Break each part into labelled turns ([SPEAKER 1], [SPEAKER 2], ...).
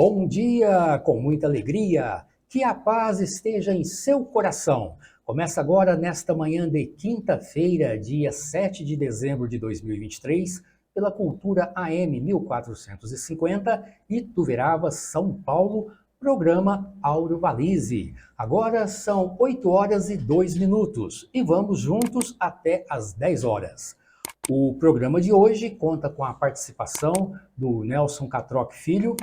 [SPEAKER 1] Bom dia, com muita alegria, que a paz esteja em seu coração. Começa agora, nesta manhã de quinta-feira, dia 7 de dezembro de 2023, pela Cultura AM 1450, Ituverava, São Paulo, programa Áureo Valize. Agora são 8 horas e 2 minutos e vamos juntos até às 10 horas. O programa de hoje conta com a participação do Nelson Catroc Filho,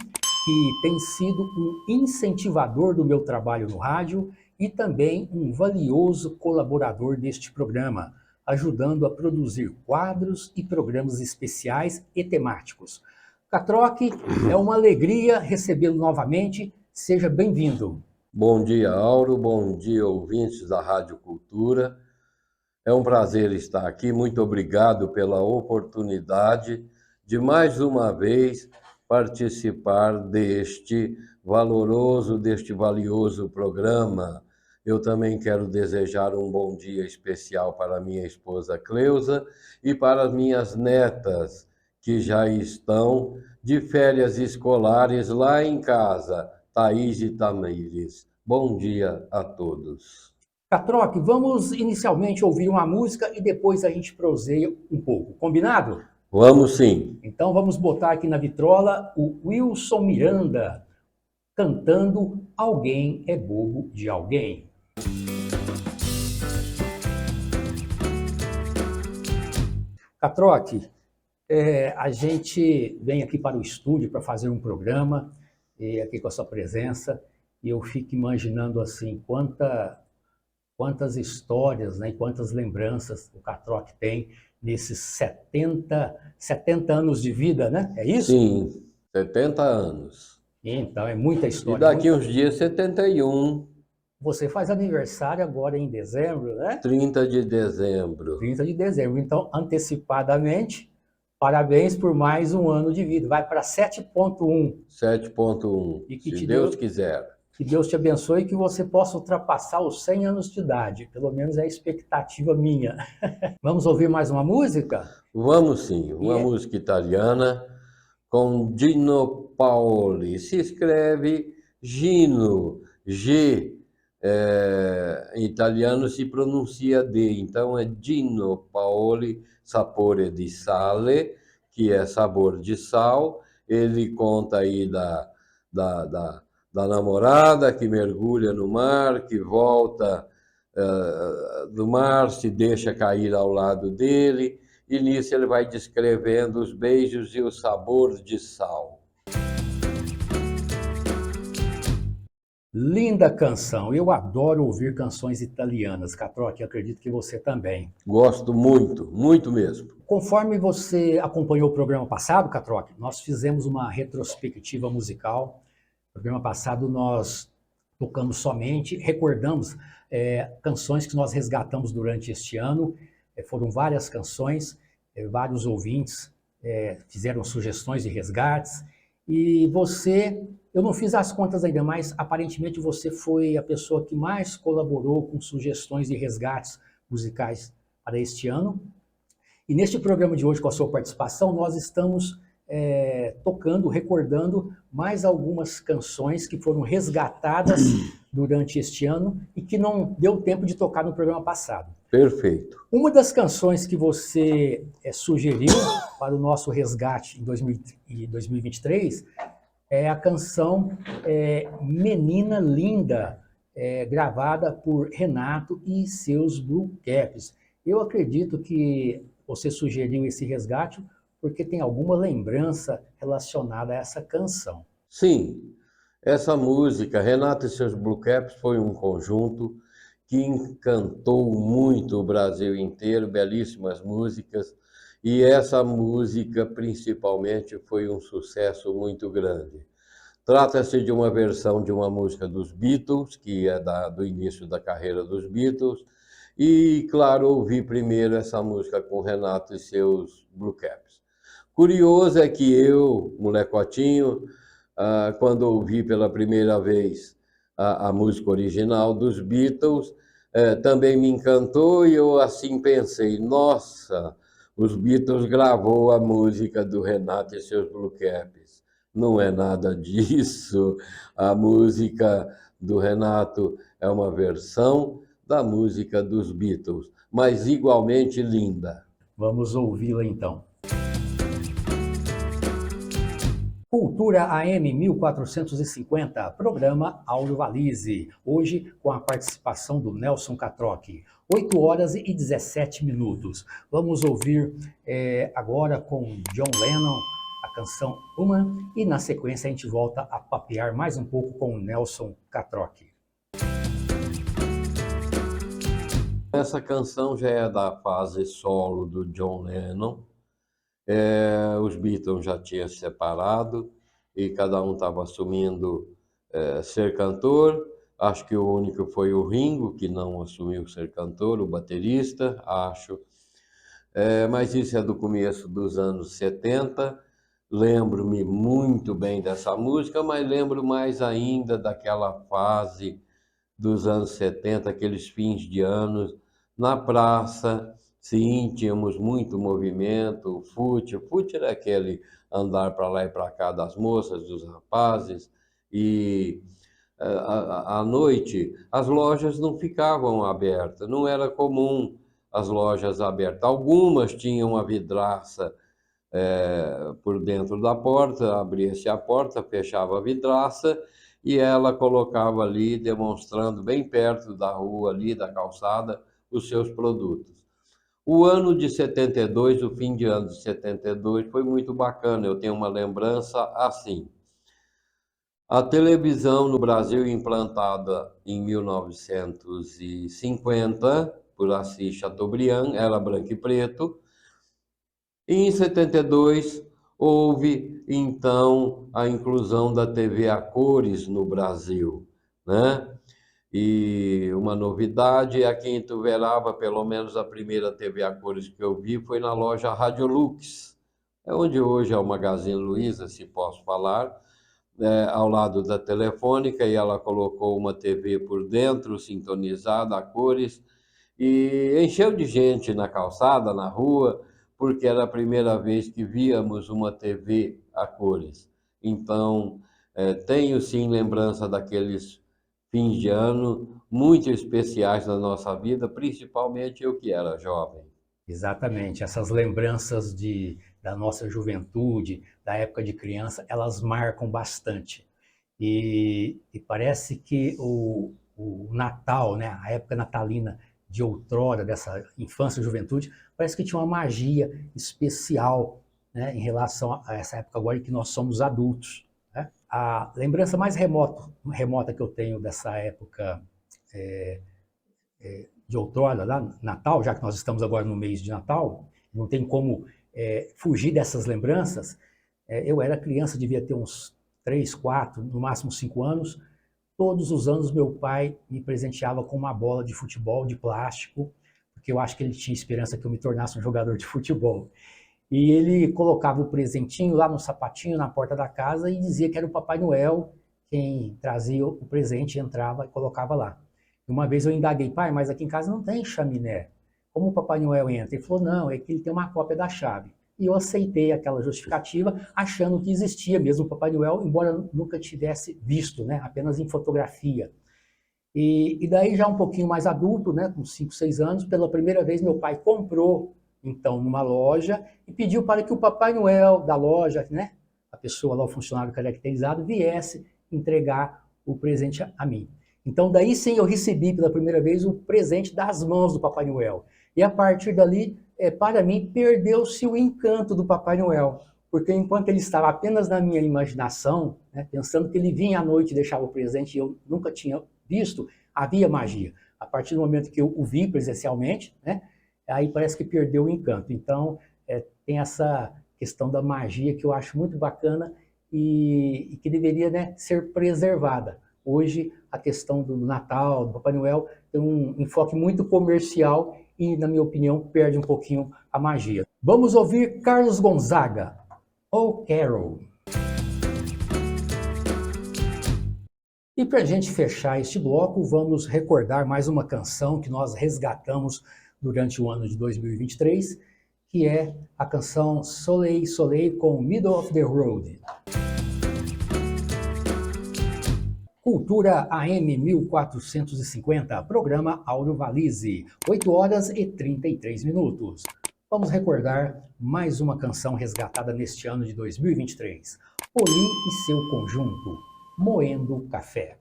[SPEAKER 1] que tem sido um incentivador do meu trabalho no rádio e também um valioso colaborador deste programa, ajudando a produzir quadros e programas especiais e temáticos. Catroc, é uma alegria recebê-lo novamente. Seja bem-vindo.
[SPEAKER 2] Bom dia, Auro. Bom dia, ouvintes da Rádio Cultura. É um prazer estar aqui. Muito obrigado pela oportunidade de mais uma vez participar deste valioso programa. Eu também quero desejar um bom dia especial para minha esposa Cleusa e para as minhas netas, que já estão de férias escolares lá em casa, Thaís e Tamires. Bom dia a todos.
[SPEAKER 1] Catroc, vamos inicialmente ouvir uma música e depois a gente proseia um pouco. Combinado?
[SPEAKER 2] Vamos sim.
[SPEAKER 1] Então vamos botar aqui na vitrola o Wilson Miranda cantando Alguém é Bobo de Alguém. Catroc, a gente vem aqui para o estúdio para fazer um programa, aqui com a sua presença, e eu fico imaginando assim, quantas histórias, né, e quantas lembranças o Catroc tem nesses 70 anos de vida, né? É isso?
[SPEAKER 2] Sim, 70 anos.
[SPEAKER 1] Então, é muita história.
[SPEAKER 2] E daqui uns dias, 71.
[SPEAKER 1] Você faz aniversário agora em dezembro, né?
[SPEAKER 2] 30 de dezembro.
[SPEAKER 1] 30 de dezembro. Então, antecipadamente, parabéns por mais um ano de vida. Vai para 7.1.
[SPEAKER 2] 7.1, se Deus quiser.
[SPEAKER 1] Que Deus te abençoe e que você possa ultrapassar os 100 anos de idade. Pelo menos é a expectativa minha. Vamos ouvir mais uma música?
[SPEAKER 2] Vamos sim, uma música italiana com Gino Paoli. Se escreve Gino, G, em italiano se pronuncia D, então é Gino Paoli, Sapore di Sale, que é sabor de sal. Ele conta aí da namorada que mergulha no mar, que volta do mar, se deixa cair ao lado dele, e nisso ele vai descrevendo os beijos e o sabor de sal.
[SPEAKER 1] Linda canção. Eu adoro ouvir canções italianas, Catroc, acredito que você também.
[SPEAKER 2] Gosto muito, muito mesmo.
[SPEAKER 1] Conforme você acompanhou o programa passado, Catroc, nós fizemos uma retrospectiva musical. No programa passado nós tocamos somente, recordamos canções que nós resgatamos durante este ano. Foram várias canções, vários ouvintes fizeram sugestões de resgates. E você, eu não fiz as contas ainda, mas aparentemente você foi a pessoa que mais colaborou com sugestões de resgates musicais para este ano. E neste programa de hoje, com a sua participação, nós estamos tocando, recordando mais algumas canções que foram resgatadas durante este ano e que não deu tempo de tocar no programa passado.
[SPEAKER 2] Perfeito.
[SPEAKER 1] Uma das canções que você sugeriu para o nosso resgate em 2023 é a canção Menina Linda, gravada por Renato e seus Blue Caps. Eu acredito que você sugeriu esse resgate porque tem alguma lembrança relacionada a essa canção.
[SPEAKER 2] Sim, essa música, Renato e seus Blue Caps, foi um conjunto que encantou muito o Brasil inteiro, belíssimas músicas, e essa música principalmente foi um sucesso muito grande. Trata-se de uma versão de uma música dos Beatles, que é do início da carreira dos Beatles, e, claro, ouvi primeiro essa música com Renato e seus Blue Caps. Curioso é que eu, molecotinho, quando ouvi pela primeira vez a música original dos Beatles, também me encantou e eu assim pensei, nossa, os Beatles gravou a música do Renato e seus Blue Caps. Não é nada disso. A música do Renato é uma versão da música dos Beatles, mas igualmente linda.
[SPEAKER 1] Vamos ouvi-la então. Cultura AM 1450, programa Áudio Valize. Hoje com a participação do Nelson Catroc. 8 horas e 17 minutos. Vamos ouvir agora com John Lennon a canção Woman e na sequência a gente volta a papear mais um pouco com o Nelson Catroc.
[SPEAKER 2] Essa canção já é da fase solo do John Lennon. Os Beatles já tinham se separado e cada um estava assumindo ser cantor. Acho que o único foi o Ringo, que não assumiu ser cantor, o baterista, acho. Mas isso é do começo dos anos 70. Lembro-me muito bem dessa música, mas lembro mais ainda daquela fase dos anos 70, aqueles fins de anos, na praça, sim, tínhamos muito movimento, fute era aquele andar para lá e para cá das moças, dos rapazes, e à noite as lojas não ficavam abertas, não era comum as lojas abertas. Algumas tinham a vidraça por dentro da porta, abria-se a porta, fechava a vidraça e ela colocava ali, demonstrando bem perto da rua ali, da calçada, os seus produtos. O ano de 72, o fim de ano de 72, foi muito bacana, eu tenho uma lembrança assim. A televisão no Brasil, implantada em 1950, por Assis Chateaubriand, era branco e preto. E em 72, houve, então, a inclusão da TV a cores no Brasil, né? E uma novidade, aqui em Ituverava, pelo menos a primeira TV a cores que eu vi foi na loja Radiolux, onde hoje é o Magazine Luiza, se posso falar, ao lado da Telefônica, e ela colocou uma TV por dentro, sintonizada a cores, e encheu de gente na calçada, na rua, porque era a primeira vez que víamos uma TV a cores. Então, tenho sim lembrança daqueles fins de ano muito especiais na nossa vida, principalmente eu que era jovem.
[SPEAKER 1] Exatamente, essas lembranças da nossa juventude, da época de criança, elas marcam bastante. E parece que o Natal, né, a época natalina de outrora, dessa infância e juventude, parece que tinha uma magia especial, né, em relação a essa época agora em que nós somos adultos, né? A lembrança mais remota que eu tenho dessa época de outrora, lá, Natal, já que nós estamos agora no mês de Natal, não tem como fugir dessas lembranças. Eu era criança, devia ter uns 3, 4, no máximo 5 anos. Todos os anos meu pai me presenteava com uma bola de futebol de plástico, porque eu acho que ele tinha esperança que eu me tornasse um jogador de futebol. E ele colocava o presentinho lá no sapatinho na porta da casa e dizia que era o Papai Noel quem trazia o presente, entrava e colocava lá. Uma vez eu indaguei, pai, mas aqui em casa não tem chaminé. Como o Papai Noel entra? Ele falou, não, é que ele tem uma cópia da chave. E eu aceitei aquela justificativa, achando que existia mesmo o Papai Noel, embora nunca tivesse visto, né, apenas em fotografia. E daí já um pouquinho mais adulto, né, com 5, 6 anos, pela primeira vez meu pai comprou, então, numa loja e pediu para que o Papai Noel da loja, né, a pessoa lá, o funcionário caracterizado, viesse entregar o presente a mim. Então, daí sim, eu recebi pela primeira vez o presente das mãos do Papai Noel. E a partir dali, para mim, perdeu-se o encanto do Papai Noel. Porque enquanto ele estava apenas na minha imaginação, né, pensando que ele vinha à noite e deixava o presente e eu nunca tinha visto, havia magia. A partir do momento que eu o vi presencialmente, né, aí parece que perdeu o encanto. Então, tem essa questão da magia que eu acho muito bacana e que deveria, né, ser preservada. Hoje, a questão do Natal, do Papai Noel, tem um enfoque muito comercial e, na minha opinião, perde um pouquinho a magia. Vamos ouvir Carlos Gonzaga, Oh Carol. E para a gente fechar este bloco, vamos recordar mais uma canção que nós resgatamos durante o ano de 2023, que é a canção Soleil, Soleil com Middle of the Road. Cultura AM 1450, programa Áureo Valize, 8 horas e 33 minutos. Vamos recordar mais uma canção resgatada neste ano de 2023. Poli e seu conjunto, Moendo Café.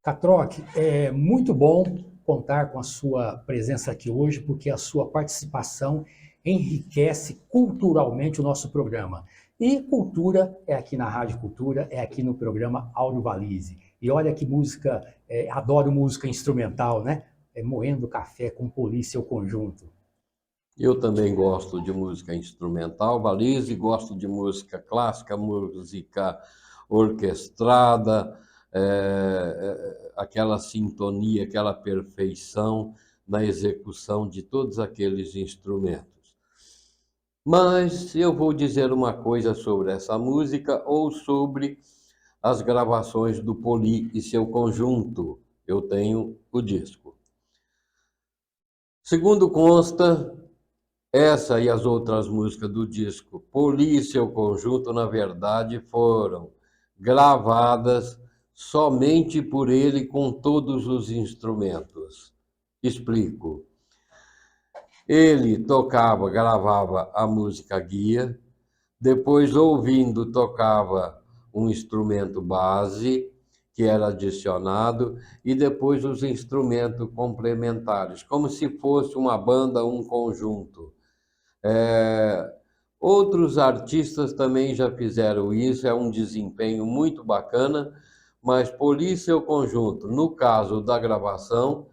[SPEAKER 1] Catroc, é muito bom contar com a sua presença aqui hoje, porque a sua participação enriquece culturalmente o nosso programa. E cultura é aqui na Rádio Cultura, é aqui no programa Áureo Valize. E olha que música, adoro música instrumental, né? Moendo Café com Poli e seu conjunto.
[SPEAKER 2] Eu também gosto de música instrumental, Valize, gosto de música clássica, música orquestrada, aquela sintonia, aquela perfeição na execução de todos aqueles instrumentos. Mas eu vou dizer uma coisa sobre essa música ou sobre as gravações do Poli e seu conjunto. Eu tenho o disco. Segundo consta, essa e as outras músicas do disco Poli e seu conjunto, na verdade, foram gravadas somente por ele com todos os instrumentos. Explico. Ele tocava, gravava a música guia, depois, ouvindo, tocava um instrumento base, que era adicionado, e depois os instrumentos complementares, como se fosse uma banda, um conjunto. Outros artistas também já fizeram isso, é um desempenho muito bacana, mas Poli e seu conjunto, no caso da gravação,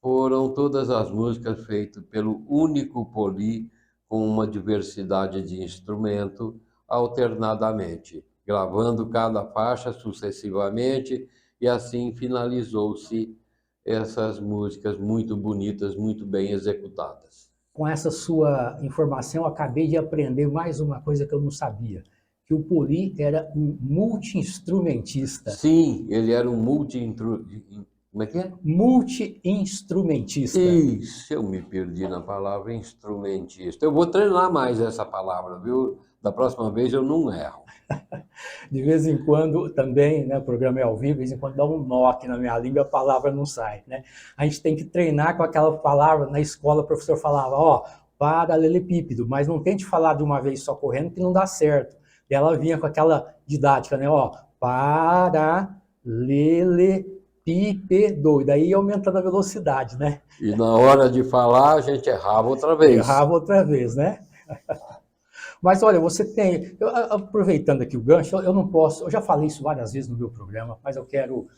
[SPEAKER 2] foram todas as músicas feitas pelo único Poli, com uma diversidade de instrumento alternadamente, gravando cada faixa sucessivamente, e assim finalizou-se essas músicas muito bonitas, muito bem executadas.
[SPEAKER 1] Com essa sua informação, eu acabei de aprender mais uma coisa que eu não sabia, que o Poli era um multi-instrumentista.
[SPEAKER 2] Sim, ele era um como é que é?
[SPEAKER 1] Multi-instrumentista.
[SPEAKER 2] Isso, eu me perdi na palavra instrumentista. Eu vou treinar mais essa palavra, viu? Da próxima vez eu não erro.
[SPEAKER 1] De vez em quando também, né, o programa é ao vivo, de vez em quando dá um nó aqui na minha língua e a palavra não sai, né? A gente tem que treinar com aquela palavra. Na escola o professor falava, paralelepípedo, mas não tente falar de uma vez só correndo que não dá certo. E ela vinha com aquela didática, né? Paralelepípedo, e daí ia aumentando a velocidade, né?
[SPEAKER 2] E na hora de falar, a gente errava outra vez.
[SPEAKER 1] Errava outra vez, né? Mas olha, você tem, aproveitando aqui o gancho, eu não posso, eu já falei isso várias vezes no meu programa, mas eu quero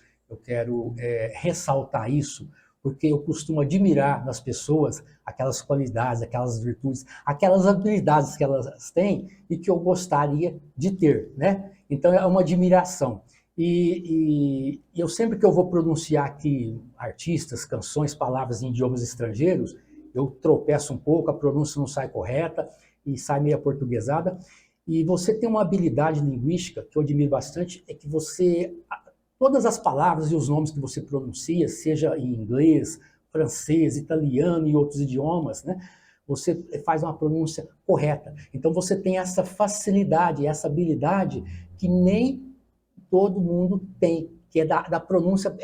[SPEAKER 1] ressaltar isso, porque eu costumo admirar nas pessoas aquelas qualidades, aquelas virtudes, aquelas habilidades que elas têm e que eu gostaria de ter, né? Então é uma admiração. E eu sempre que eu vou pronunciar aqui artistas, canções, palavras em idiomas estrangeiros, eu tropeço um pouco, a pronúncia não sai correta e sai meio aportuguesada. E você tem uma habilidade linguística que eu admiro bastante, é que todas as palavras e os nomes que você pronuncia, seja em inglês, francês, italiano e outros idiomas, né? Você faz uma pronúncia correta. Então você tem essa facilidade, essa habilidade que nem todo mundo tem, que é da pronúncia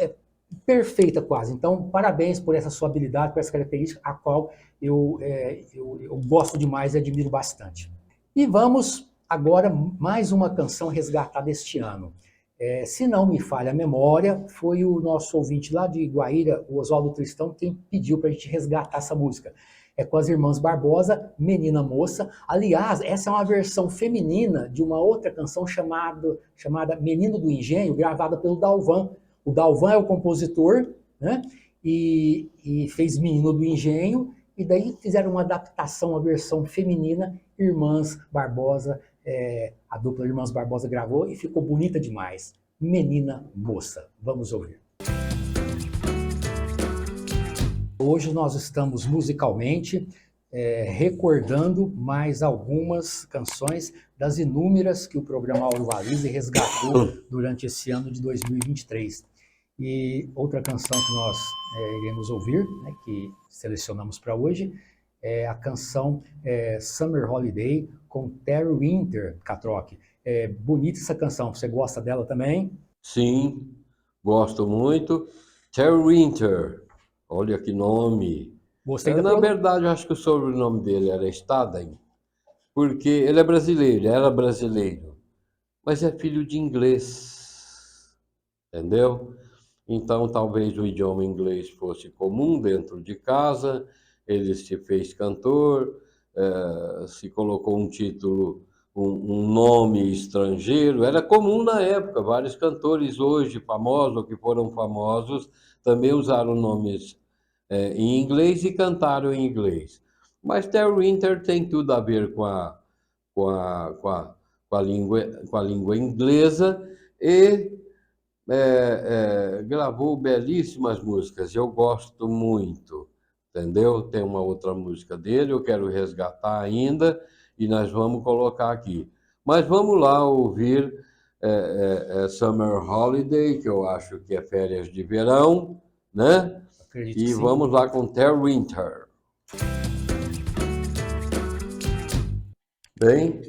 [SPEAKER 1] perfeita quase. Então, parabéns por essa sua habilidade, por essa característica, a qual eu gosto demais e admiro bastante. E vamos agora mais uma canção resgatada este ano. Se não me falha a memória, foi o nosso ouvinte lá de Guaíra, o Oswaldo Tristão, quem pediu para a gente resgatar essa música. É com as Irmãs Barbosa, Menina Moça. Aliás, essa é uma versão feminina de uma outra canção chamada Menino do Engenho, gravada pelo Dalvan. O Dalvan é o compositor, né? E fez Menino do Engenho, e daí fizeram uma adaptação, uma versão feminina, Irmãs Barbosa, a dupla Irmãs Barbosa gravou e ficou bonita demais. Menina Moça. Vamos ouvir. Hoje nós estamos musicalmente recordando mais algumas canções das inúmeras que o programa Áureo Valize resgatou durante esse ano de 2023. E outra canção que nós iremos ouvir, né, que selecionamos para hoje, a canção Summer Holiday com Terry Winter, Catrock. Bonita essa canção, você gosta dela também?
[SPEAKER 2] Sim, gosto muito. Terry Winter, olha que nome.
[SPEAKER 1] Gostei da
[SPEAKER 2] Na
[SPEAKER 1] pronúncia.
[SPEAKER 2] verdade, eu acho que o sobrenome dele era Staden, porque ele é brasileiro, era brasileiro, mas é filho de inglês, entendeu? Então, talvez o idioma inglês fosse comum dentro de casa, ele se fez cantor, se colocou um título, um nome estrangeiro. Era comum na época, vários cantores hoje famosos, ou que foram famosos, também usaram nomes em inglês e cantaram em inglês. Mas Terry Winter tem tudo a ver com a, com a, com a língua inglesa e gravou belíssimas músicas, eu gosto muito, entendeu? Tem uma outra música dele, eu quero resgatar ainda, e nós vamos colocar aqui. Mas vamos lá ouvir Summer Holiday, que eu acho que é férias de verão, né?
[SPEAKER 1] Acredito que
[SPEAKER 2] E
[SPEAKER 1] sim.
[SPEAKER 2] vamos lá com Terry Winter. Bem,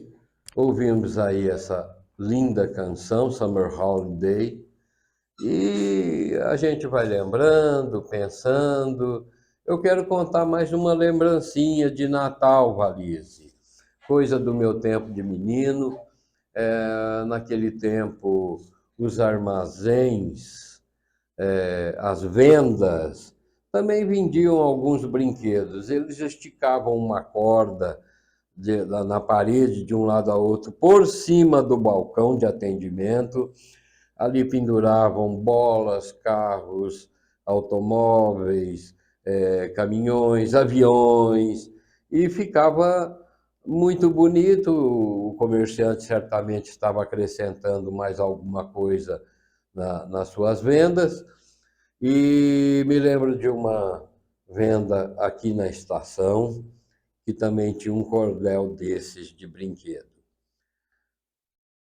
[SPEAKER 2] ouvimos aí essa linda canção, Summer Holiday, e a gente vai lembrando, pensando. Eu quero contar mais uma lembrancinha de Natal, Valise. Coisa do meu tempo de menino. Naquele tempo, os armazéns, as vendas, também vendiam alguns brinquedos. Eles esticavam uma corda na parede de um lado a outro, por cima do balcão de atendimento. Ali penduravam bolas, carros, automóveis, caminhões, aviões, e ficava muito bonito. O comerciante certamente estava acrescentando mais alguma coisa nas suas vendas. E me lembro de uma venda aqui na estação, que também tinha um cordel desses de brinquedo.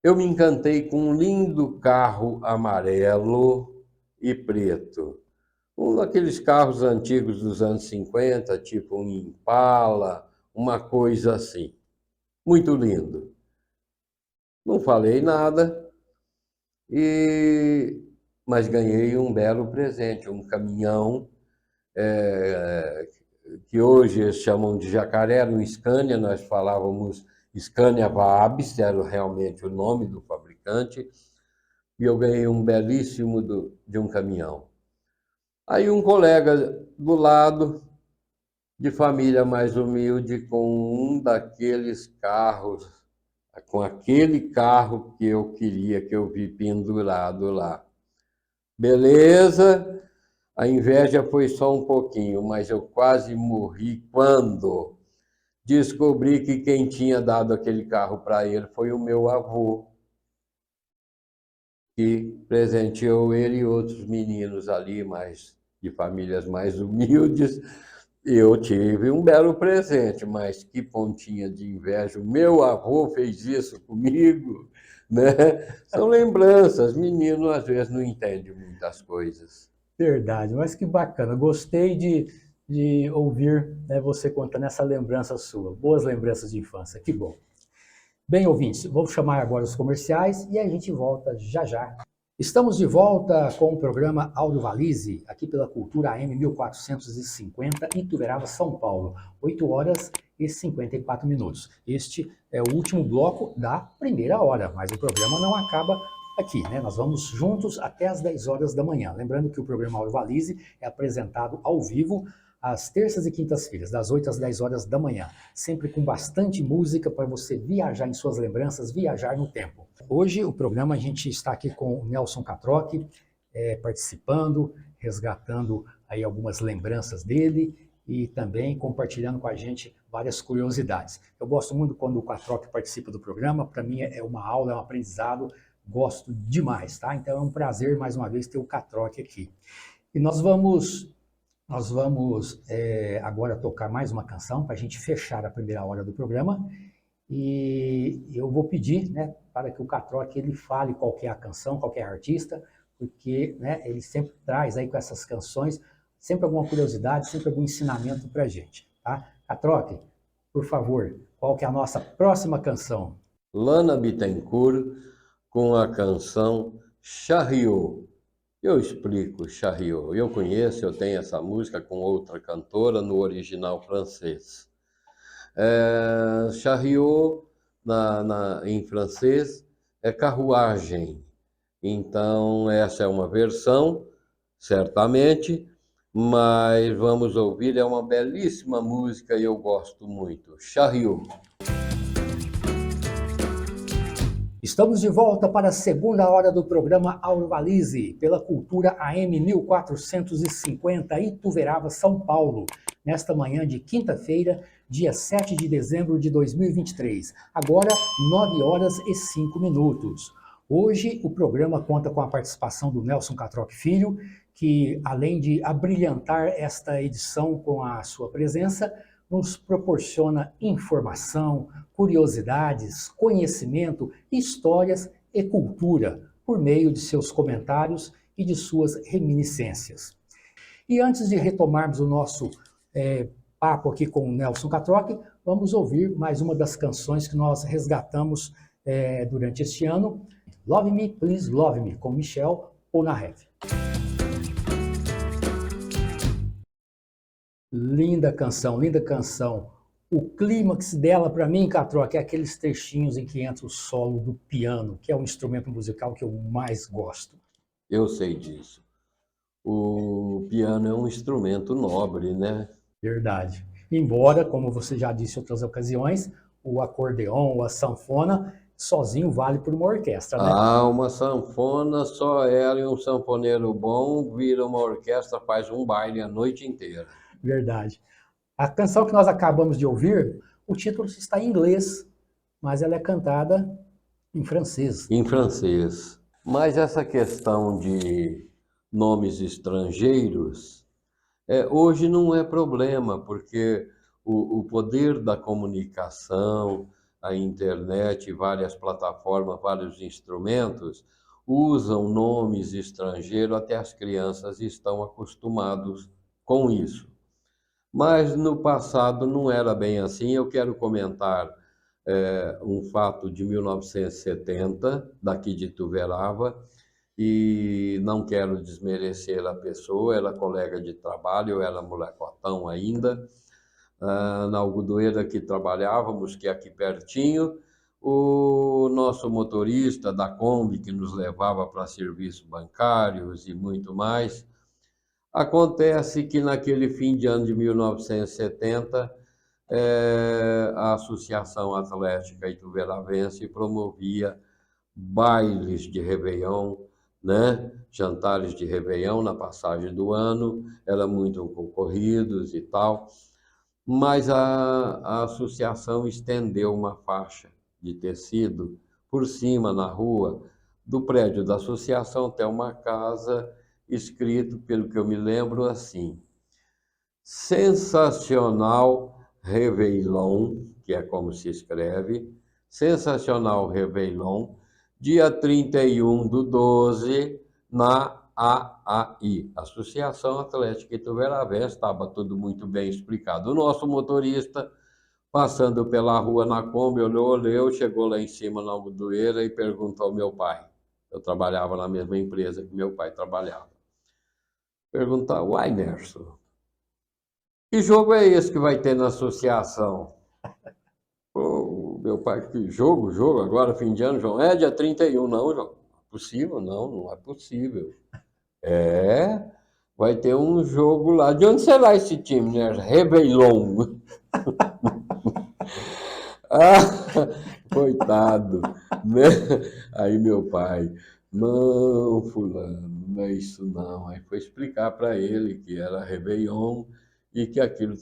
[SPEAKER 2] Eu me encantei com um lindo carro amarelo e preto. Um daqueles carros antigos dos anos 50, tipo um Impala, uma coisa assim. Muito lindo. Não falei nada, e... mas ganhei um belo presente, um caminhão é, que hoje eles chamam de Jacaré, no Scania, nós falávamos Scania Vabis, era realmente o nome do fabricante, e eu ganhei um belíssimo de um caminhão. Aí um colega do lado, de família mais humilde, com um daqueles carros, com aquele carro que eu queria, que eu vi pendurado lá. Beleza, a inveja foi só um pouquinho, mas eu quase morri quando descobri que quem tinha dado aquele carro para ele foi o meu avô, que presenteou ele e outros meninos ali, de famílias mais humildes. Eu tive um belo presente, mas que pontinha de inveja. O meu avô fez isso comigo, né? São lembranças. Menino às vezes não entende muitas coisas.
[SPEAKER 1] Verdade, mas que bacana. Gostei de ouvir, né, você contando essa lembrança sua. Boas lembranças de infância, que bom. Bem, ouvintes, vou chamar agora os comerciais e a gente volta já já. Estamos de volta com o programa Áudio Valise, aqui pela Cultura AM 1450, Ituverava, São Paulo, 8 horas e 54 minutos. Este é o último bloco da primeira hora, mas o programa não acaba aqui, né? Nós vamos juntos até as 10 horas da manhã. Lembrando que o programa Áudio Valise é apresentado ao vivo às terças e quintas-feiras, das 8 às 10 horas da manhã, sempre com bastante música para você viajar em suas lembranças, viajar no tempo. Hoje o programa a gente está aqui com o Nelson Catrock, participando, resgatando aí algumas lembranças dele e também compartilhando com a gente várias curiosidades. Eu gosto muito quando o Catrock participa do programa, para mim é uma aula, é um aprendizado, gosto demais, tá? Então é um prazer mais uma vez ter o Catrock aqui. E nós vamos agora tocar mais uma canção para a gente fechar a primeira hora do programa. E eu vou pedir, né, para que o Catrock ele fale qual que é a canção, qual que é a artista, porque, né, ele sempre traz aí com essas canções sempre alguma curiosidade, sempre algum ensinamento para a gente, tá? Catroque, por favor, qual que é a nossa próxima canção?
[SPEAKER 2] Lana Bittencourt com a canção Chariot. Eu explico Chariot. Eu conheço, eu tenho essa música com outra cantora no original francês. Chariot, em francês, é carruagem. Então, essa é uma versão, certamente, mas vamos ouvir, é uma belíssima música e eu gosto muito. Chariot.
[SPEAKER 1] Estamos de volta para a segunda hora do programa Aurvalize, pela Cultura AM 1450, Ituverava, São Paulo, nesta manhã de quinta-feira, dia 7 de dezembro de 2023. Agora, 9 horas e 5 minutos. Hoje, o programa conta com a participação do Nelson Catroque Filho, que, além de abrilhantar esta edição com a sua presença, nos proporciona informação, curiosidades, conhecimento, histórias e cultura por meio de seus comentários e de suas reminiscências. E antes de retomarmos o nosso papo aqui com o Nelson Catroque, vamos ouvir mais uma das canções que nós resgatamos durante este ano, Love Me, Please Love Me, com Michel Polnareff. Linda canção, linda canção. O clímax dela, para mim, Catroque, é aqueles trechinhos em que entra o solo do piano, que é o instrumento musical que eu mais gosto.
[SPEAKER 2] Eu sei disso. O piano é um instrumento nobre, né?
[SPEAKER 1] Verdade. Embora, como você já disse em outras ocasiões, o acordeon ou a sanfona sozinho vale por uma orquestra, né?
[SPEAKER 2] Uma sanfona, só ela e um sanfoneiro bom vira uma orquestra, faz um baile a noite inteira.
[SPEAKER 1] Verdade. A canção que nós acabamos de ouvir, o título está em inglês, mas ela é cantada em francês.
[SPEAKER 2] Em francês. Mas essa questão de nomes estrangeiros, hoje não é problema, porque o poder da comunicação, a internet, várias plataformas, vários instrumentos, usam nomes estrangeiros, até as crianças estão acostumados com isso. Mas no passado não era bem assim. Eu quero comentar um fato de 1970, daqui de Ituverava, e não quero desmerecer a pessoa, era colega de trabalho, eu era molecotão ainda, na Algodoeira que trabalhávamos, que é aqui pertinho, o nosso motorista da Kombi, que nos levava para serviços bancários e muito mais. Acontece que naquele fim de ano de 1970, a Associação Atlética Ituveravense promovia bailes de Réveillon, né? Jantares de Réveillon na passagem do ano, eram muito concorridos e tal, mas a associação estendeu uma faixa de tecido por cima, na rua, do prédio da associação até uma casa, escrito, pelo que eu me lembro, assim: Sensacional Réveillon, que é como se escreve, Sensacional Réveillon, dia 31/12, na AAI, Associação Atlética Ituverava. Estava tudo muito bem explicado. O nosso motorista, passando pela rua na Kombi, olhou, chegou lá em cima na Algodoeira e perguntou ao meu pai. Eu trabalhava na mesma empresa que meu pai trabalhava. Perguntar: uai, Nerso, que jogo é esse que vai ter na associação? Pô, meu pai: que jogo? Agora, fim de ano, João? Dia 31, não, João. Não é possível? Não é possível. Vai ter um jogo lá. De onde será esse time, né? Réveillon. Coitado, né? Aí meu pai: não, fulano, não é isso não. Aí foi explicar para ele que era Réveillon e que aquilo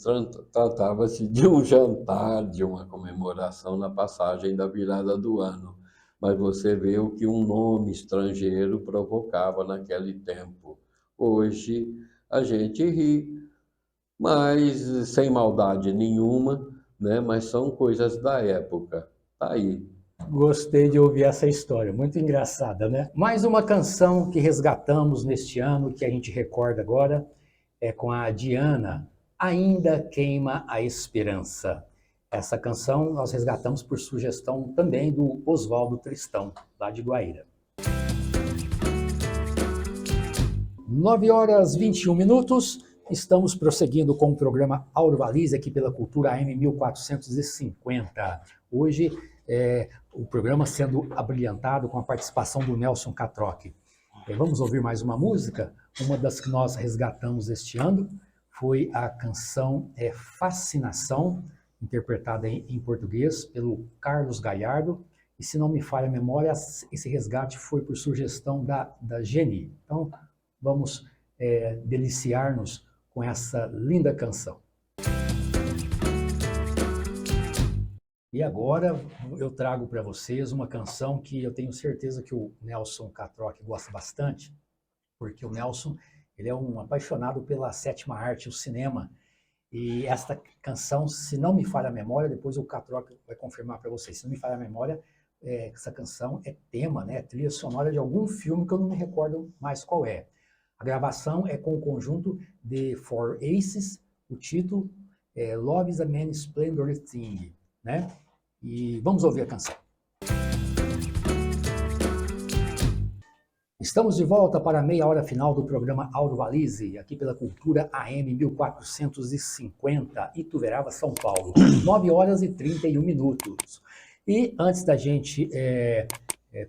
[SPEAKER 2] tratava-se de um jantar, de uma comemoração na passagem da virada do ano. Mas você vê o que um nome estrangeiro provocava naquele tempo. Hoje a gente ri, mas sem maldade nenhuma, né? Mas são coisas da época. Tá aí.
[SPEAKER 1] Gostei de ouvir essa história, muito engraçada, né? Mais uma canção que resgatamos neste ano, que a gente recorda agora, é com a Diana, Ainda Queima a Esperança. Essa canção nós resgatamos por sugestão também do Oswaldo Tristão, lá de Guaíra. 9h21, estamos prosseguindo com o programa Aurovalize aqui pela Cultura AM 1450. Hoje, o programa sendo abrilhantado com a participação do Nelson Catrock. Vamos ouvir mais uma música? Uma das que nós resgatamos este ano foi a canção Fascinação, interpretada em português pelo Carlos Gallardo. E se não me falha a memória, esse resgate foi por sugestão da Geni. Então, vamos deliciar-nos com essa linda canção. E agora eu trago para vocês uma canção que eu tenho certeza que o Nelson Catrock gosta bastante, porque o Nelson ele é um apaixonado pela sétima arte, o cinema. E esta canção, se não me falha a memória, depois o Catrock vai confirmar para vocês, se não me falha a memória, essa canção é tema, né, trilha sonora de algum filme que eu não me recordo mais qual é. A gravação é com o conjunto The Four Aces, o título é Love is a Many Splendid Thing, né? E vamos ouvir a canção. Estamos de volta para a meia hora final do programa Aurovalize, aqui pela Cultura AM 1450, Ituverava, São Paulo, 9h31. E antes da gente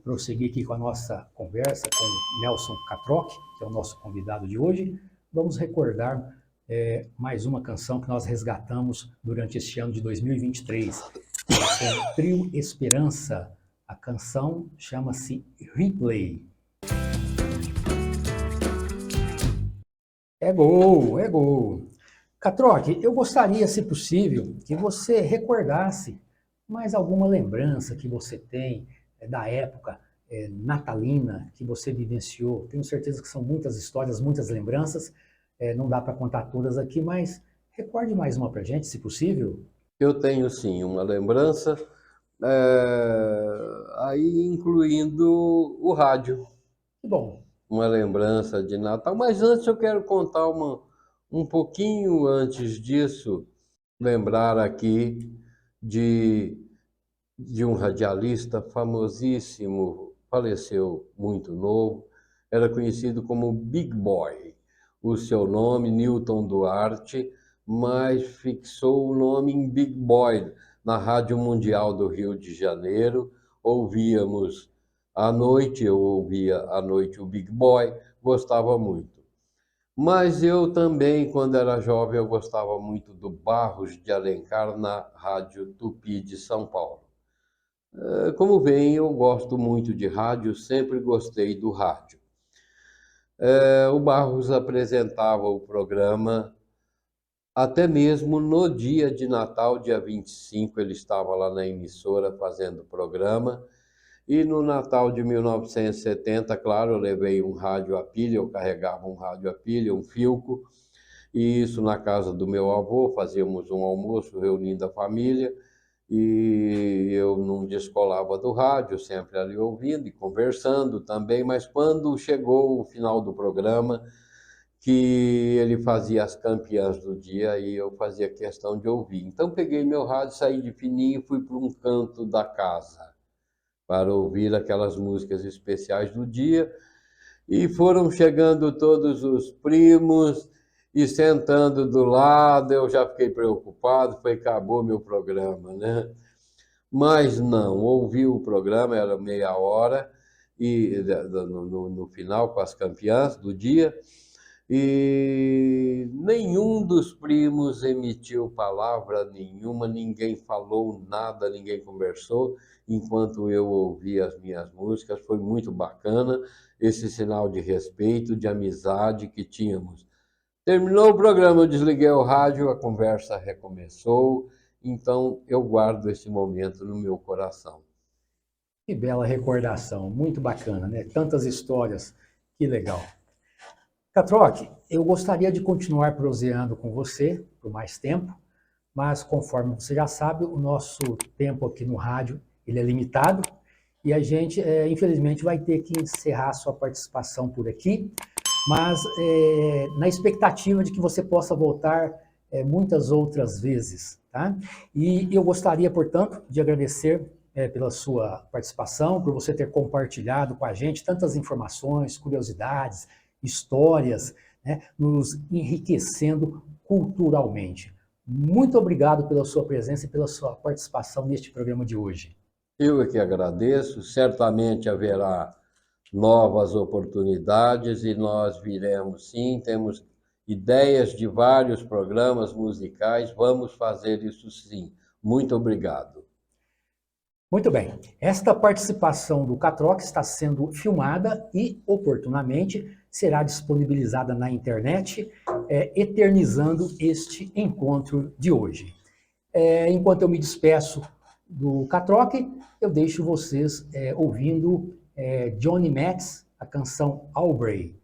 [SPEAKER 1] prosseguir aqui com a nossa conversa com Nelson Catrock, que é o nosso convidado de hoje, vamos recordar mais uma canção que nós resgatamos durante este ano de 2023, com o Trio Esperança. A canção chama-se Replay. É gol, é gol. Catrock, eu gostaria, se possível, que você recordasse mais alguma lembrança que você tem da época natalina que você vivenciou. Tenho certeza que são muitas histórias, muitas lembranças. Não dá para contar todas aqui, mas recorde mais uma para a gente, se possível.
[SPEAKER 2] Eu tenho, sim, uma lembrança, aí incluindo o rádio.
[SPEAKER 1] Que bom.
[SPEAKER 2] Uma lembrança de Natal, mas antes eu quero contar um pouquinho antes disso, lembrar aqui de um radialista famosíssimo, faleceu muito novo, era conhecido como Big Boy. O seu nome, Newton Duarte, mas fixou o nome em Big Boy. Na Rádio Mundial do Rio de Janeiro, ouvíamos à noite, eu ouvia à noite o Big Boy, gostava muito. Mas eu também, quando era jovem, eu gostava muito do Barros de Alencar na Rádio Tupi de São Paulo. Como vem, eu gosto muito de rádio, sempre gostei do rádio. O Barros apresentava o programa, até mesmo no dia de Natal, dia 25, ele estava lá na emissora fazendo o programa. E no Natal de 1970, claro, eu levei um rádio a pilha, eu carregava um rádio a pilha, um Philco, e isso na casa do meu avô, fazíamos um almoço reunindo a família, e eu não descolava do rádio, sempre ali ouvindo e conversando também, mas quando chegou o final do programa, que ele fazia as campeãs do dia, e eu fazia questão de ouvir. Então peguei meu rádio, saí de fininho e fui para um canto da casa, para ouvir aquelas músicas especiais do dia, e foram chegando todos os primos e sentando do lado, eu já fiquei preocupado, foi acabou meu programa, né? Mas não, ouvi o programa, era meia hora, e no final com as campeãs do dia, e nenhum dos primos emitiu palavra nenhuma, ninguém falou nada, ninguém conversou, enquanto eu ouvia as minhas músicas. Foi muito bacana esse sinal de respeito, de amizade que tínhamos. Terminou o programa, eu desliguei o rádio, a conversa recomeçou, então eu guardo esse momento no meu coração.
[SPEAKER 1] Que bela recordação, muito bacana, né? Tantas histórias, que legal. Catrock, eu gostaria de continuar proseando com você por mais tempo, mas conforme você já sabe, o nosso tempo aqui no rádio ele é limitado e a gente, infelizmente, vai ter que encerrar a sua participação por aqui, mas na expectativa de que você possa voltar muitas outras vezes, tá? E eu gostaria, portanto, de agradecer pela sua participação, por você ter compartilhado com a gente tantas informações, curiosidades, histórias, né, nos enriquecendo culturalmente. Muito obrigado pela sua presença e pela sua participação neste programa de hoje.
[SPEAKER 2] Eu é que agradeço, certamente haverá novas oportunidades e nós viremos sim, temos ideias de vários programas musicais, vamos fazer isso sim. Muito obrigado.
[SPEAKER 1] Muito bem, esta participação do Catrock está sendo filmada e, oportunamente, será disponibilizada na internet, eternizando este encontro de hoje. Enquanto eu me despeço do Catrock, eu deixo vocês ouvindo Johnny Metz, a canção Aubrey.